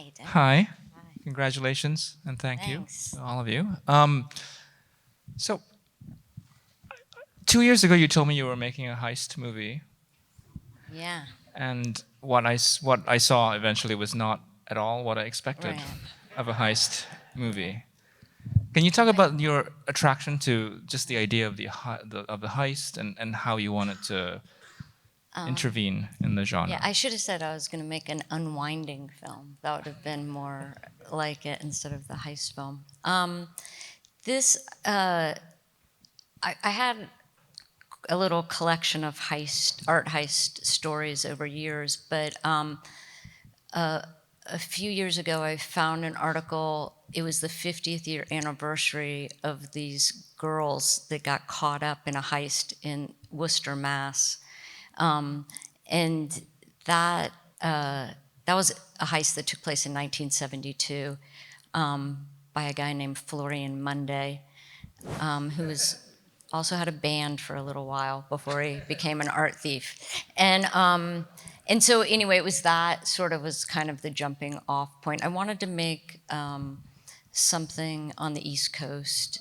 Hi, Dan. Hi. Hi. Congratulations and thank Thanks. you, all of you. So, 2 years ago, you told me you were making a heist movie, Yeah, and what I saw eventually was not at all what I expected right. of a heist movie. Can you talk about your attraction to just the idea of the heist and how you wanted to intervene in the genre? Yeah, I should have said I was going to make an unwinding film. That would have been more like it instead of the heist film. This, I had a little collection of art heist stories over years, but a few years ago I found an article. It was the 50th year anniversary of these girls that got caught up in a heist in Worcester, Mass. And that was a heist that took place in 1972 by a guy named Florian Munday, who also had a band for a little while before he became an art thief. And so anyway, it was that sort of was kind of the jumping off point. I wanted to make something on the East Coast,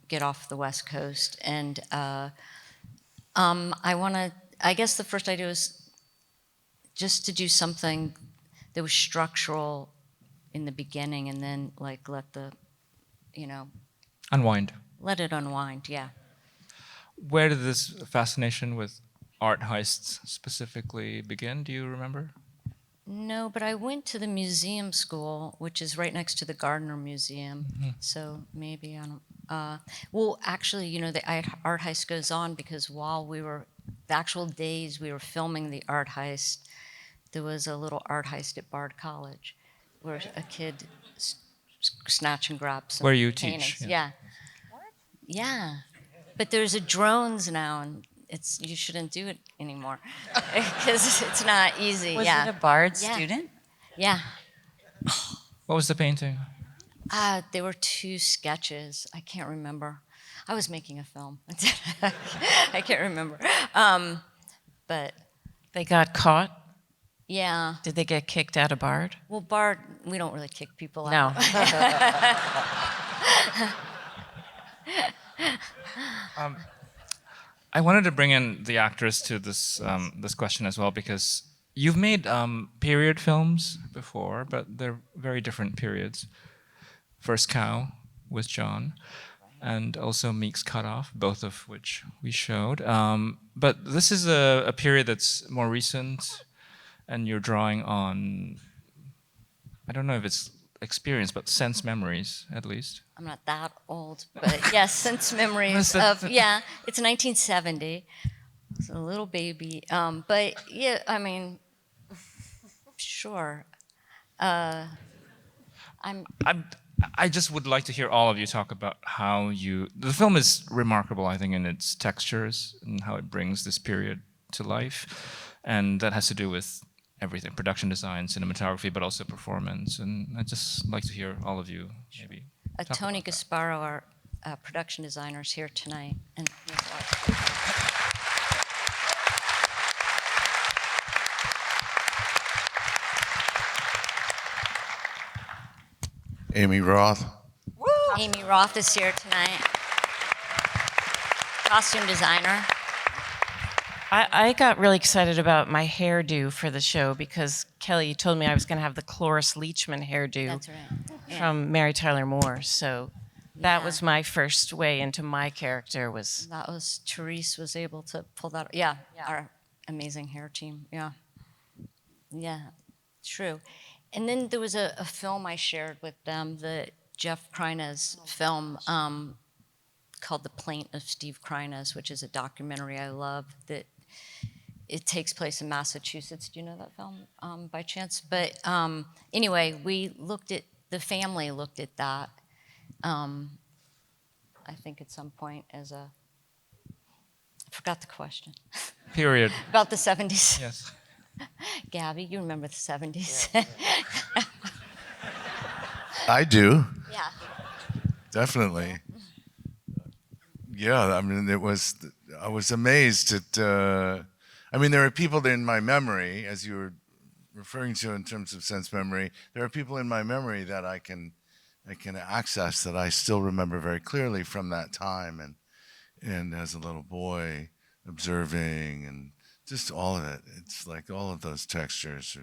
get off the West Coast, and I guess the first idea was just to do something that was structural in the beginning and then like let Unwind. it unwind, yeah. Where did this fascination with art heists specifically begin? Do you remember? No, but I went to the museum school, which is right next to the Gardner Museum. So maybe I don't. Well, actually, the art heist goes on because while the actual days we were filming the art heist, there was a little art heist at Bard College, where a kid snatch and grab some Where you paintings. teach. Yeah. Yeah. But there's a drones now, and you shouldn't do it anymore because it's not easy. Was yeah. it a Bard Yeah. student? Yeah. What was the painting? There were 2 sketches. I can't remember. I was making a film. I can't remember. But They got caught? yeah. Did they get kicked out of Bard? Well, Bard, we don't really kick people No. out. I wanted to bring in the actors to this this question as well because you've made period films before, but they're very different periods. First Cow with John, and also Meek's Cutoff, both of which we showed. But this is a period that's more recent, and you're drawing on, I don't know if it's experience, but sense memories, at least. I'm not that old, but yes, sense memories of, yeah, it's 1970. It's a little baby. But yeah, I mean, sure. I just would like to hear all of you talk about how you. The film is remarkable, I think, in its textures and how it brings this period to life, and that has to do with everything: production design, cinematography, but also performance. And I'd just like to hear all of you maybe. Tony Gasparo, our production designer, is here tonight, and Amy Roth. Amy Roth is here tonight, costume designer. I got really excited about my hairdo for the show because Kelly told me I was going to have the Cloris Leachman hairdo That's right. Yeah. from Mary Tyler Moore. So that Yeah. was my first way into my character was... That was, Therese was able to pull that, yeah, our amazing hair team, yeah. Yeah, true. And then there was a film I shared with them, the Jeff Kreines film called The Plaint of Steve Kreines, which is a documentary I love that it takes place in Massachusetts. Do you know that film by chance? But anyway, the family looked at that, I think at some point as I forgot the question. Period. About the 70s. Yes. Gaby, you remember the 70s. I do, Yeah. definitely. Yeah, I mean, I was amazed at, I mean, there are people in my memory, as you were referring to in terms of sense memory, there are people in my memory that I can access that I still remember very clearly from that time, and as a little boy observing, and just all of it. It's like all of those textures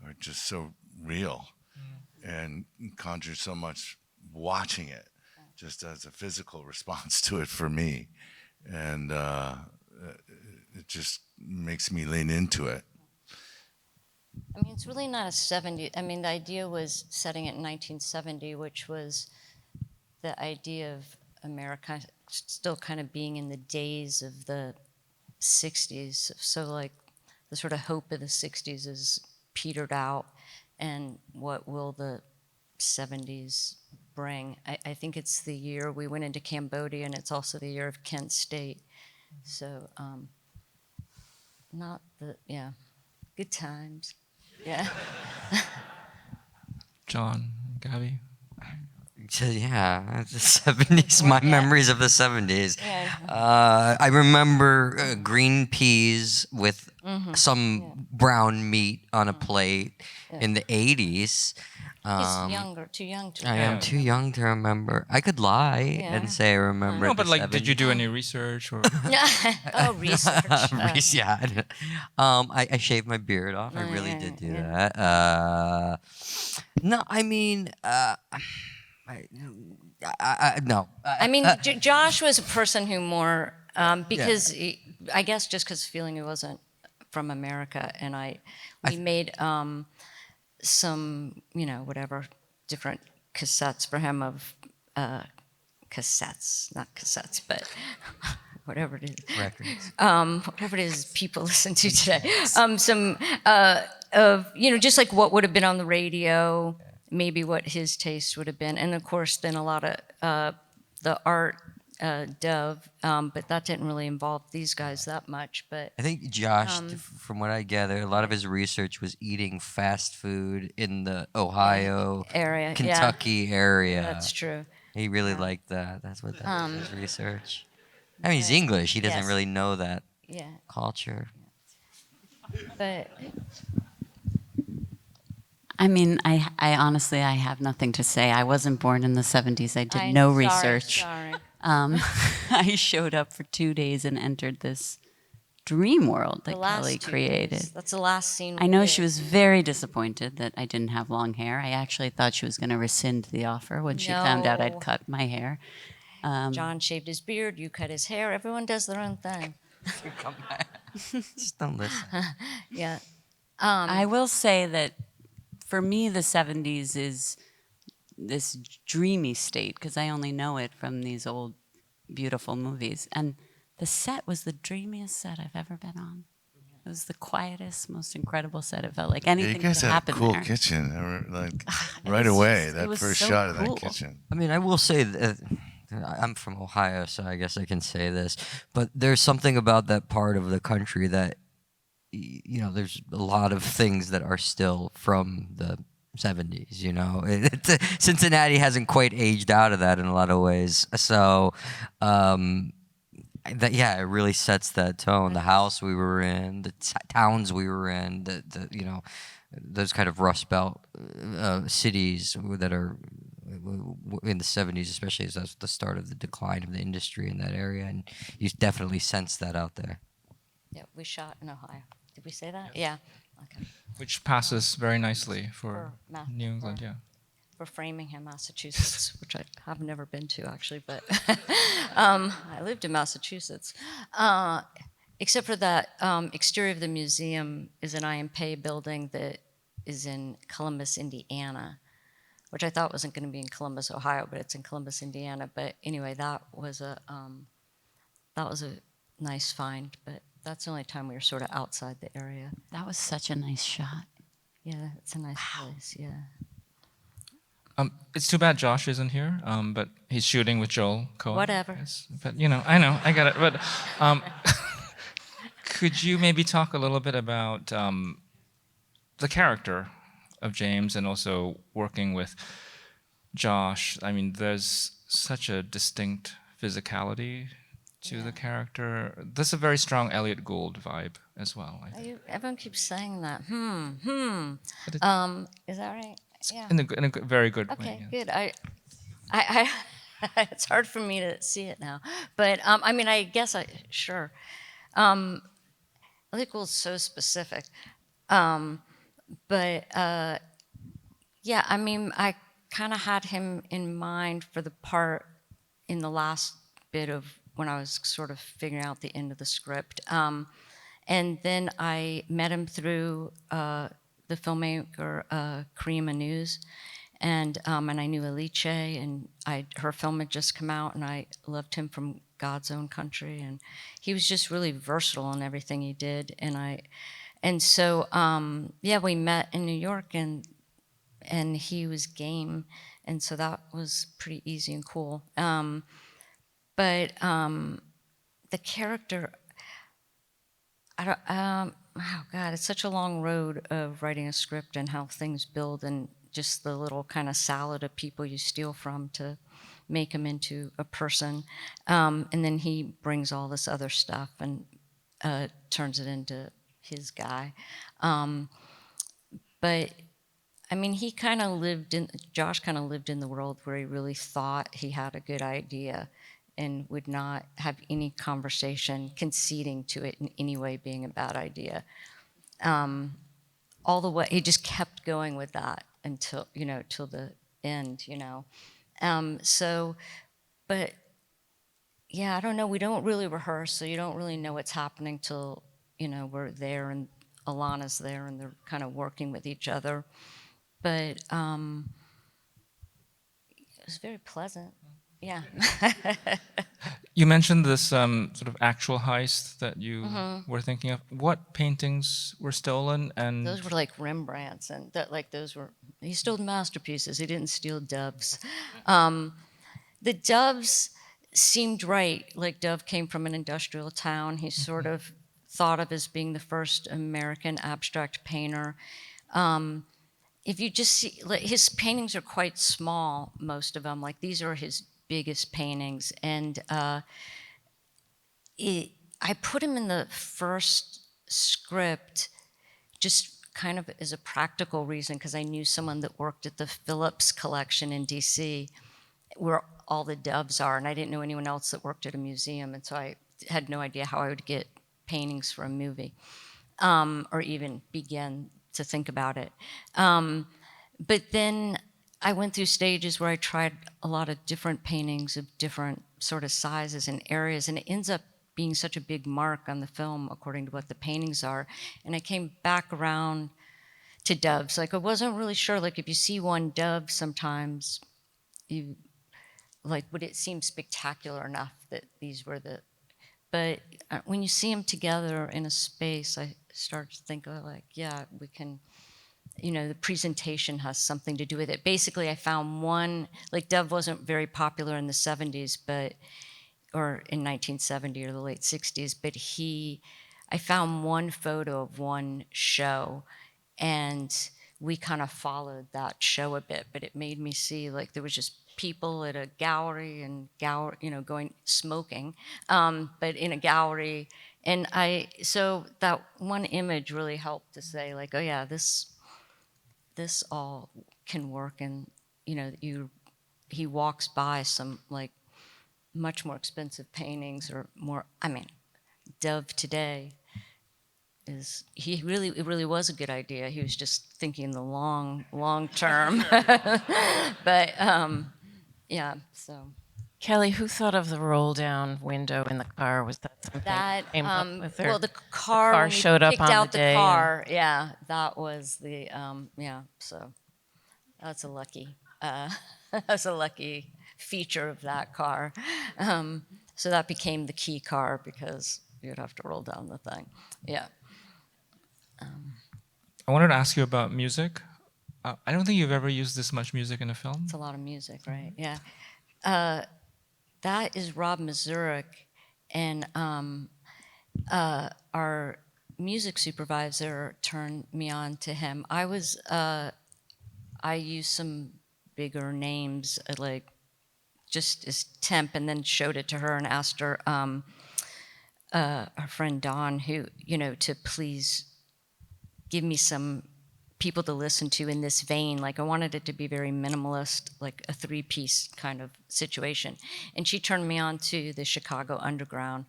are just so real and conjure so much watching it just as a physical response to it for me. And it just makes me lean into it. I mean, it's really not a 70. I mean, the idea was setting it in 1970, which was the idea of America still kind of being in the days of the 60s. So, like, the sort of hope of the 60s is petered out, and what will the 70s bring? I think it's the year we went into Cambodia, and it's also the year of Kent State. So, good times. Yeah. John, Gaby. So, yeah, the 70s, my memories of the 70s. Yeah. I remember green peas with some brown meat on a plate in the 80s. He's younger, too young to. I am too young to remember. I could lie Yeah. and say I remember. No, but the like, did you 70s. do any research or? Oh, research. Yeah. I shaved my beard off. I really did do that. No, I mean, no. I mean, Josh was a person who more, because I guess just because feeling he wasn't from America, and we made some, whatever, different cassettes for him of cassettes, not cassettes, but whatever it is. Records. Whatever it is people listen to today. Some of, just like what would have been on the radio, maybe what his taste would have been. And of course, then a lot of the art, Dove, but that didn't really involve these guys that much. But I think Josh, from what I gather, a lot of his research was eating fast food in the Ohio, area, Kentucky area. that's true. He really liked that. That's what that was his research. I mean, he's English. He doesn't Yes. really know that Yeah, culture. but I mean, I honestly, I have nothing to say. I wasn't born in the 70s. I did no sorry, research. Sorry. I showed up for 2 days and entered this dream world that The last Kelly 2 created. days. That's the last scene. I we know did. she was very disappointed that I didn't have long hair. I actually thought she was going to rescind the offer when she found out No. I'd cut my hair. John shaved his beard. You cut his hair. Everyone does their own thing. Just don't listen. Yeah. I will say that for me, the 70s is this dreamy state because I only know it from these old, beautiful movies. And the set was the dreamiest set I've ever been on. It was the quietest, most incredible set. It felt like Yeah, anything you guys could had a happen cool there. kitchen, like It right was away. just- it That was first so shot of cool. that kitchen. I mean, I will say that I'm from Ohio, so I guess I can say this. But there's something about that part of the country that, there's a lot of things that are still from the 70s. Cincinnati hasn't quite aged out of that in a lot of ways. So, it really sets that tone. The house we were in, the towns we were in, those kind of Rust Belt cities that are in the 70s, especially, as that's the start of the decline of the industry in that area, and you definitely sense that out there. Yeah, we shot in Ohio. Did we say that? Yeah. Okay. Which passes very nicely for For New England, yeah. For Framingham, Massachusetts, which I have never been to actually, but I lived in Massachusetts. Except for that exterior of the museum is an IMP building that is in Columbus, Indiana, which I thought wasn't going to be in Columbus, Ohio, but it's in Columbus, Indiana. But anyway, that was a nice find, but that's the only time we were sort of outside the area. That was such a nice shot. Yeah, it's a nice place, yeah. It's too bad Josh isn't here, but he's shooting with Joel Cohen. Whatever. Yes. But, I got it. But could you maybe talk a little bit about the character of James and also working with Josh? I mean, there's such a distinct physicality to the character. There's a very strong Elliot Gould vibe as well, I think. Everyone keeps saying that. But Is that right? Yeah. in a very good way. Okay, Yeah. good. I it's hard for me to see it now, but I mean, I guess sure. I think it was so specific, but yeah, I mean, I kind of had him in mind for the part in the last bit of when I was sort of figuring out the end of the script. And then I met him through the filmmaker Karima News, and I knew Alice, and her film had just come out, and I loved him from God's Own Country, and he was just really versatile in everything he did, and so yeah, we met in New York, and he was game, and so that was pretty easy and cool. But the character, I don't, oh God, it's such a long road of writing a script and how things build and just the little kind of salad of people you steal from to make him into a person. And then he brings all this other stuff and turns it into his guy. But I mean, Josh kind of lived in the world where he really thought he had a good idea and would not have any conversation conceding to it in any way being a bad idea. All the way, he just kept going with that until, till the end, So, but yeah, I don't know. We don't really rehearse, so you don't really know what's happening till, we're there and Alana's there and they're kind of working with each other. But it was very pleasant. Yeah. You mentioned this sort of actual heist that you were thinking of. What paintings were stolen? And Those were like Rembrandts, and he stole masterpieces. He didn't steal doves. The doves seemed right. Like Dove came from an industrial town. He's sort of thought of as being the first American abstract painter. If you just see, his paintings are quite small, most of them. Like these are his biggest paintings, and I put him in the first script just kind of as a practical reason, because I knew someone that worked at the Phillips collection in DC, where all the doves are, and I didn't know anyone else that worked at a museum, and so I had no idea how I would get paintings for a movie, or even begin to think about it. But then I went through stages where I tried a lot of different paintings of different sort of sizes and areas, and it ends up being such a big mark on the film according to what the paintings are. And I came back around to doves. Like I wasn't really sure, like if you see one dove sometimes, would it seem spectacular enough that these were but when you see them together in a space, I started to think, yeah, we can, the presentation has something to do with it. Basically, I found one, Dove wasn't very popular in the 70s, or in 1970 or the late 60s, but I found one photo of one show, and we kind of followed that show a bit, but it made me see, there was just people at a gallery and going smoking, but in a gallery, and so that one image really helped to say oh yeah, this all can work, and he walks by some much more expensive paintings or more. I mean, Dove today it really was a good idea. He was just thinking the long term, but. Yeah, so. Kelly, who thought of the roll down window in the car? Was that something That, came up with her? well, the car when showed up picked on out the day. car, yeah, that was the, yeah, so that's a lucky, that's a lucky feature of that car. So that became the key car because you'd have to roll down the thing, yeah. I wanted to ask you about music. I don't think you've ever used this much music in a film. It's a lot of music, right? Yeah. That is Rob Mazurek, and our music supervisor turned me on to him. I used some bigger names, just as temp, and then showed it to her and asked her, our friend Dawn, who, to please give me some people to listen to in this vein. Like, I wanted it to be very minimalist, like a 3-piece kind of situation. And she turned me on to the Chicago Underground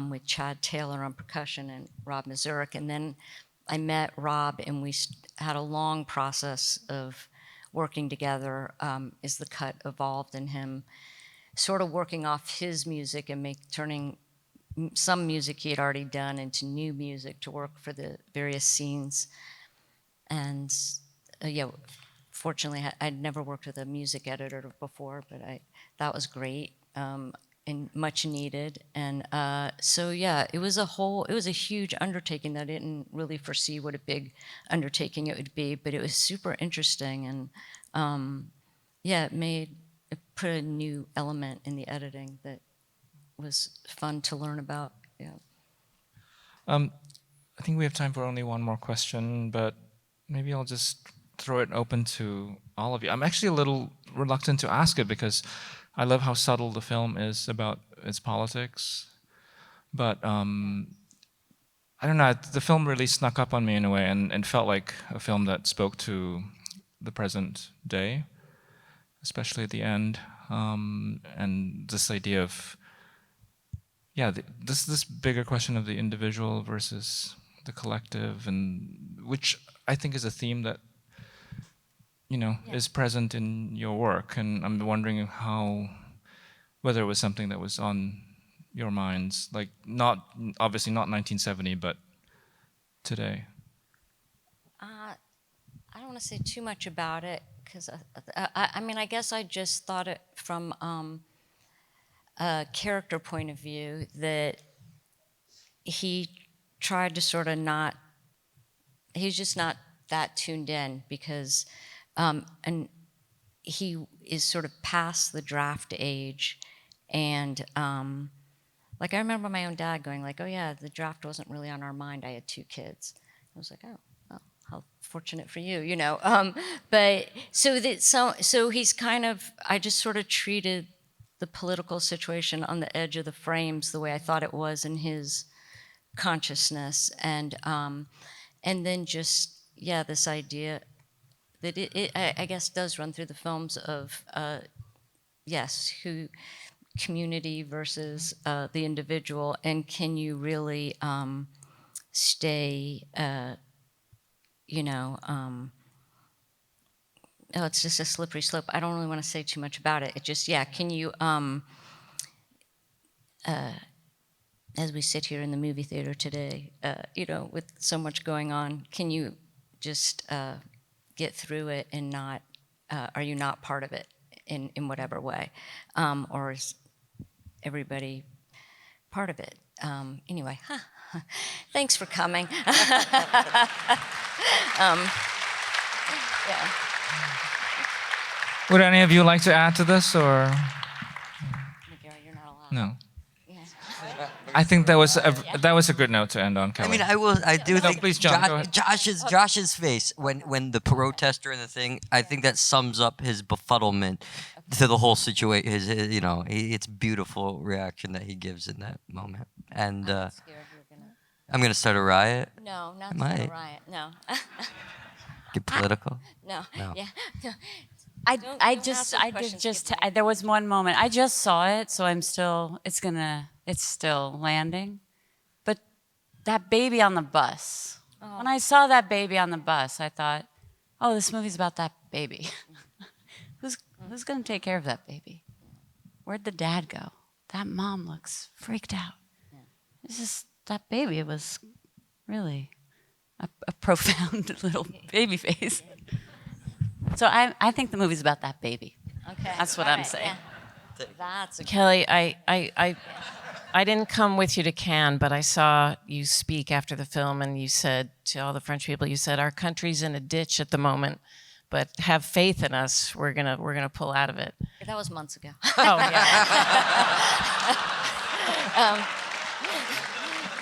with Chad Taylor on percussion and Rob Mazurek. And then I met Rob, and we had a long process of working together as the cut evolved, and him sort of working off his music and turning some music he had already done into new music to work for the various scenes. And fortunately, I'd never worked with a music editor before, but that was great and much needed. And it was a huge undertaking that I didn't really foresee what a big undertaking it would be, but it was super interesting. And it put a new element in the editing that was fun to learn about. Yeah. I think we have time for only one more question, but maybe I'll just throw it open to all of you. I'm actually a little reluctant to ask it because I love how subtle the film is about its politics. But I don't know, the film really snuck up on me in a way and felt like a film that spoke to the present day, especially at the end. And this idea of, this bigger question of the individual versus the collective, and which I think is a theme that is present in your work. And I'm wondering whether it was something that was on your minds, like obviously not 1970, but today. I don't want to say too much about it because I guess I just thought it from a character point of view, that he tried to sort of he's just not that tuned in because, and he is sort of past the draft age. And I remember my own dad going like, oh yeah, the draft wasn't really on our mind. I had 2 kids. I was like, oh, well, how fortunate for you, But so he's kind of, I just sort of treated the political situation on the edge of the frames the way I thought it was in his consciousness. And then just, this idea that it I guess does run through the films of, community versus the individual, and can you really stay, it's just a slippery slope. I don't really want to say too much about it. It just, can you, as we sit here in the movie theater today, with so much going on, can you just get through it and not, are you not part of it in whatever way? Or is everybody part of it? Anyway, thanks for coming. Would any of you like to add to this, or? Magaro, you're not allowed. No. Yeah. I think that was a good note to end on, Kelly. I mean, I do think please, John, go ahead. Josh's face when the protester and the thing, I think that sums up his befuddlement to the whole situation. It's beautiful reaction that he gives in that moment. And I'm scared you're gonna. I'm gonna start a riot. No, not Am I? a riot. No. Get political. No. No. Yeah. No. I Don't did ask questions, just, Gaby. there was one moment. I just saw it, so it's still landing. But that baby on the bus, when I saw that baby on the bus, I thought, oh, this movie's about that baby. Who's going to take care of that baby? Where'd the dad go? That mom looks freaked out. Yeah. It's just, that baby was really a profound little baby face. So I think the movie's about that baby. Okay. That's what All I'm right, saying. yeah. That's a Kelly, I didn't come with you to Cannes, but I saw you speak after the film, and you said to all the French people, you said, our country's in a ditch at the moment, but have faith in us. We're gonna pull out of it. That was months ago. Oh yeah.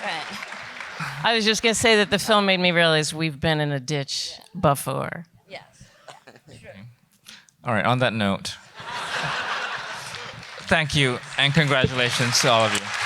Right. I was just gonna say that the film made me realize we've been in a ditch before. Yes. All right, on that note. Thank you, and congratulations to all of you.